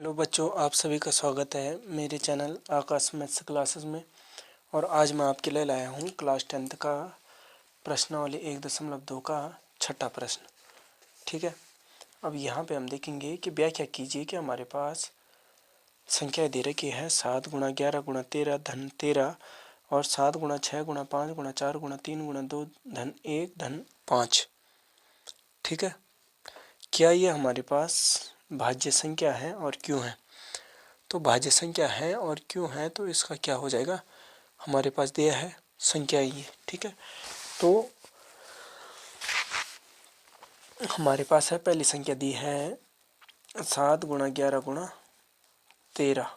Hello बच्चों, आप सभी का स्वागत है मेरे चैनल आकाश मैथ्स क्लासेस में। और आज मैं आपके लिए लाया हूँ क्लास 10th का प्रश्नावली 1.2 का छठा प्रश्न। ठीक है, अब यहाँ पे हम देखेंगे कि व्याख्या कीजिए कि हमारे पास संख्या दे रखी है 7 गुणा 11 गुणा 13 धन 13 और 7 गुणा 6 गुणा 5 गुणा 4 गुणा 3 गुणा 2 धन 1 धन 5। ठीक है, क्या ये हमारे पास भाज्य संख्या है और क्यों है? तो भाज्य संख्या है और क्यों है, तो इसका क्या हो जाएगा, हमारे पास दिया है संख्या ही है। ठीक है, तो हमारे पास है पहली संख्या दी है 7 गुणा 11 गुणा 13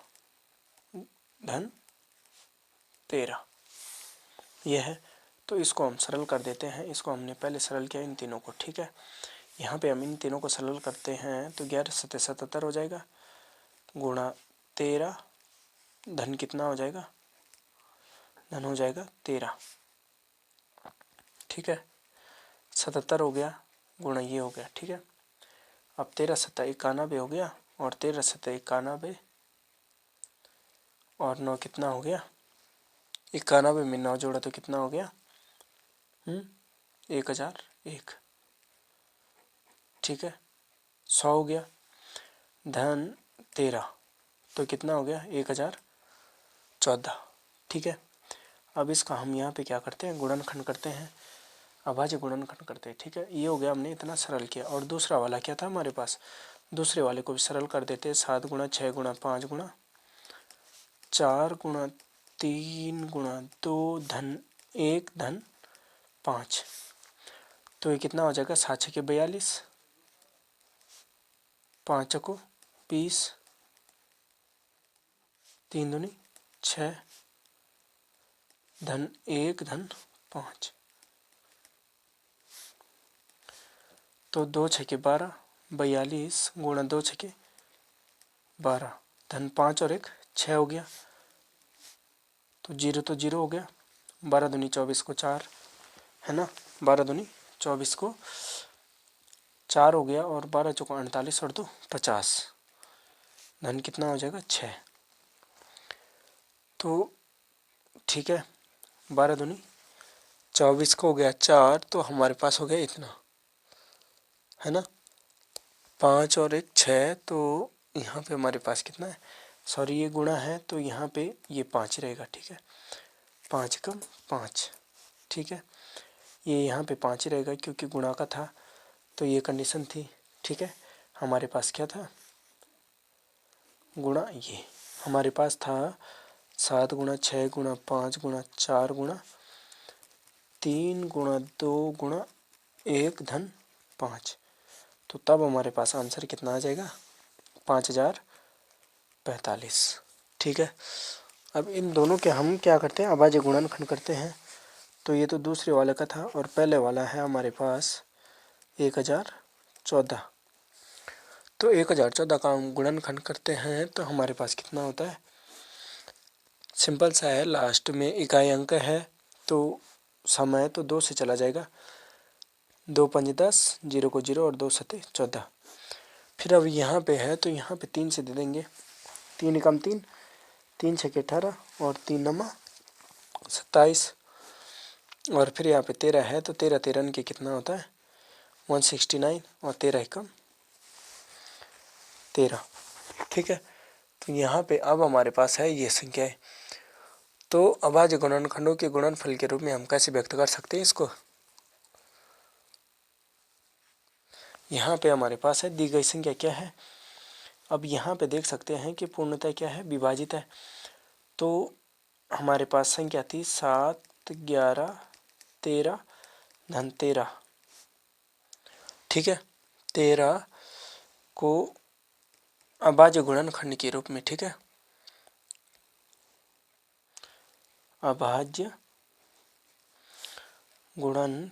धन 13, यह है। तो इसको हम सरल कर देते हैं, इसको हमने पहले सरल किया इन तीनों को। ठीक है, यहाँ पे हम इन तीनों को सरल करते हैं तो 11 सत्ते 77 हो जाएगा गुणा 13 धन कितना हो जाएगा, धन हो जाएगा 13। ठीक है, 77 हो गया गुणा ये हो गया। ठीक है, अब 13 सत्ता 91 हो गया और 13 सत्ता 91 और 9 कितना हो गया, 91 में 9 जोड़ा तो कितना हो गया 1001। ठीक है, 100 हो गया धन 13 तो कितना हो गया 1014। ठीक है, अब इसका हम यहाँ पे क्या करते हैं, गुणनखंड करते हैं, अभाज्य गुणनखंड करते हैं। ठीक है, ये हो गया, हमने इतना सरल किया। और दूसरा वाला क्या था हमारे पास, दूसरे वाले को भी सरल कर देते हैं। 7 गुणा 6 गुणा 5 गुणा 4 गुणा 3 गुणा 2 धन 1 धन 5। तो ये कितना हो जाएगा, 7 छके 42, 5 चको 20, 3 दूनी 6 धन 1 धन 5। तो 2 छके 12, 42 गुणा 2 छके 12 धन 5 और 1 6 हो गया। तो जीरो हो गया। 12 दूनी 24 को 4 है ना, 12 दूनी 24 को 4 हो गया और 12 चौको 48 और 2 50 धन कितना हो जाएगा 6। तो ठीक है, 12 दूनी 24 को हो गया 4, तो हमारे पास हो गया इतना, है ना, 5 और 1 6। तो यहाँ पे हमारे पास कितना है, सॉरी ये गुणा है तो यहाँ पे ये 5 रहेगा। ठीक है, 5 कम 5। ठीक है, ये यहाँ पे 5 रहेगा क्योंकि गुणा का था, तो ये कंडीशन थी। ठीक है, हमारे पास क्या था, गुणा ये हमारे पास था 7 गुणा 6 गुणा 5 गुणा 4 गुणा 3 गुणा 2 गुणा 1 धन 5। तो तब हमारे पास आंसर कितना आ जाएगा, 5045। ठीक है, अब इन दोनों के हम क्या करते हैं, अभाज्य गुणनखंड करते हैं। तो ये तो दूसरे वाले का था और पहले वाला है हमारे पास 1014। तो 1014 का हम गुणनखंड करते हैं तो हमारे पास कितना होता है, सिंपल सा है, लास्ट में इकाई अंक है तो समय तो 2 से चला जाएगा, 2 पंज 10, 0 को 0 और 2 सत्ते 14। फिर अब यहाँ पे है तो यहाँ पे 3 से दे देंगे, 3 एकम 3, 3 छके 18 और 3 नमा 27। और फिर यहाँ पे 13 है तो 13 13 के कितना होता है 169 और 13 एकम 13। ठीक है, तो यहाँ पे अब हमारे पास है ये संख्या है। तो अभाज्य गुणनखंडों के गुणनफल के रूप में हम कैसे व्यक्त कर सकते हैं इसको, यहाँ पे हमारे पास है दी गई संख्या क्या है। अब यहाँ पे देख सकते हैं कि पूर्णतः क्या है, विभाजित है। तो हमारे पास संख्या थी 7 11 13 धन 13। ठीक है, 13 को अभाज्य गुणनखंड के रूप में, ठीक है, अभाज्य गुणनखंड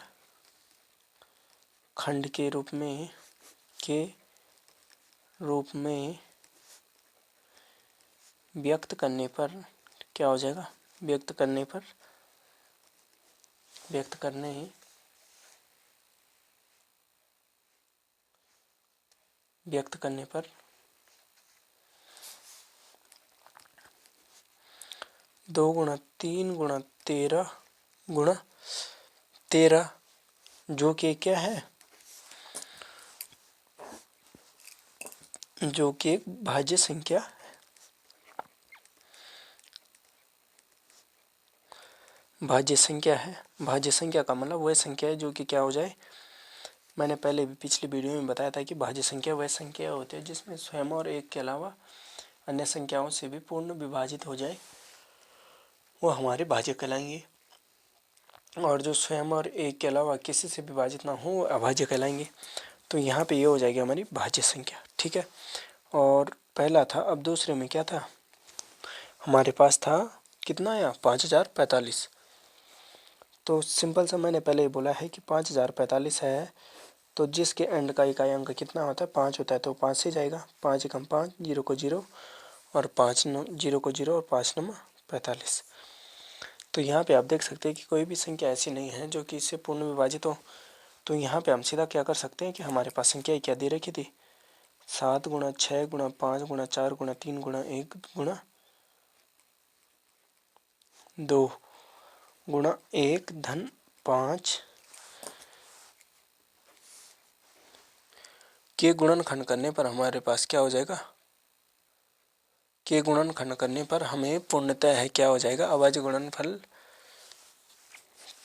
के रूप में व्यक्त करने पर क्या हो जाएगा, व्यक्त करने पर 2 गुणा 3 गुणा 13 गुणा 13, जो कि क्या है, जो कि एक भाज्य संख्या है। भाज्य संख्या है। भाज्य संख्या का मतलब वह संख्या है जो कि क्या हो जाए, मैंने पहले भी पिछली वीडियो में बताया था कि भाज्य संख्या वह संख्या होती है जिसमें स्वयं और एक के अलावा अन्य संख्याओं से भी पूर्ण विभाजित हो जाए, वो हमारे भाज्य कहलाएंगे। और जो स्वयं और एक के अलावा किसी से विभाजित ना हो वो अभाज्य कहलाएंगे। तो यहाँ पे ये हो जाएगी हमारी भाज्य संख्या। ठीक है, और पहला था। अब दूसरे में क्या था, हमारे पास था कितना आया, 5045। तो सिंपल सा मैंने पहले ही बोला है कि 5045 है, तो जिसके एंड का इकाई अंक कितना होता है, 5 होता है, तो 5 से जाएगा। 5 एकम 5, 0 को 0 और 5 0 को 0 और 5 नंबर 45। तो यहाँ पे आप देख सकते हैं कि कोई भी संख्या ऐसी नहीं है जो कि इससे पूर्ण विभाजित हो। तो यहाँ पे हम सीधा क्या कर सकते हैं कि हमारे पास संख्या क्या दे रखी थी, 7 गुणा 6 गुणा 5 गुणा 4 गुणा 3 गुणा 1 गुणा 2 गुणा 1 धन 5 के गुणनखंड करने पर हमारे पास क्या हो जाएगा, के गुणनखंड करने पर हमें पूर्णतः है क्या हो जाएगा, अभाज्य गुणनफल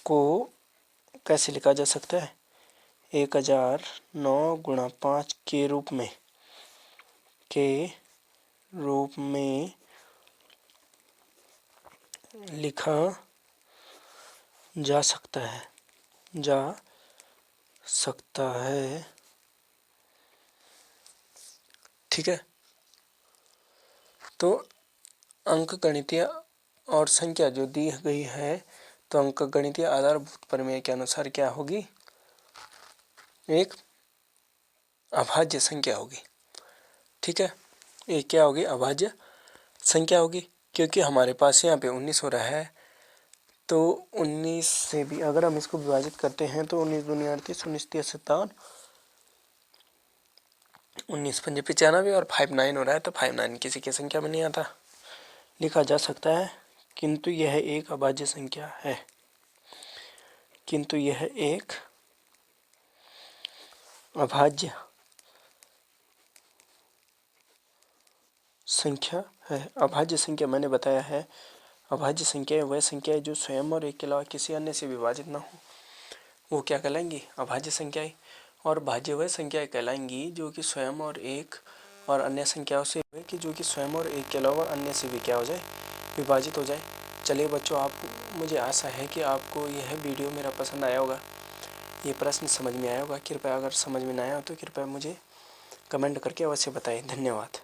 को कैसे लिखा जा सकता है, 1009 गुणा 5 के रूप में लिखा जा सकता है। ठीक है, तो अंक गणितीय और संख्या जो दी गई है, तो अंक गणितीय आधारभूत प्रमेय के अनुसार क्या होगी, एक अभाज्य संख्या होगी। ठीक है, ये क्या होगी, अभाज्य संख्या होगी, क्योंकि हमारे पास यहाँ पे 19 हो रहा है। तो 19 से भी अगर हम इसको विभाजित करते हैं तो 19 दूनी 38, 19 तिया 57, 19 पंजे 95 और 59 हो रहा है। तो 59 किसी की संख्या में नहीं आता, लिखा जा सकता है, किंतु यह एक अभाज्य संख्या है। किंतु यह एक अभाज्य संख्या है। अभाज्य संख्या मैंने बताया है, अभाज्य संख्या वह संख्या है जो स्वयं और एक के अलावा किसी अन्य से विभाजित ना हो, वो क्या कहलाएंगी, अभाज्य संख्याएं। और भाज्य वह संख्याएं कहलाएंगी जो कि स्वयं और एक और अन्य संख्याओं से कि जो कि स्वयं और एक के अलावा अन्य से भी क्या हो जाए, विभाजित हो जाए। चलिए बच्चों, आप मुझे आशा है कि आपको यह वीडियो मेरा पसंद आया होगा, ये प्रश्न समझ में आया होगा। कृपया अगर समझ में ना आया हो तो कृपया मुझे कमेंट करके अवश्य बताएं। धन्यवाद।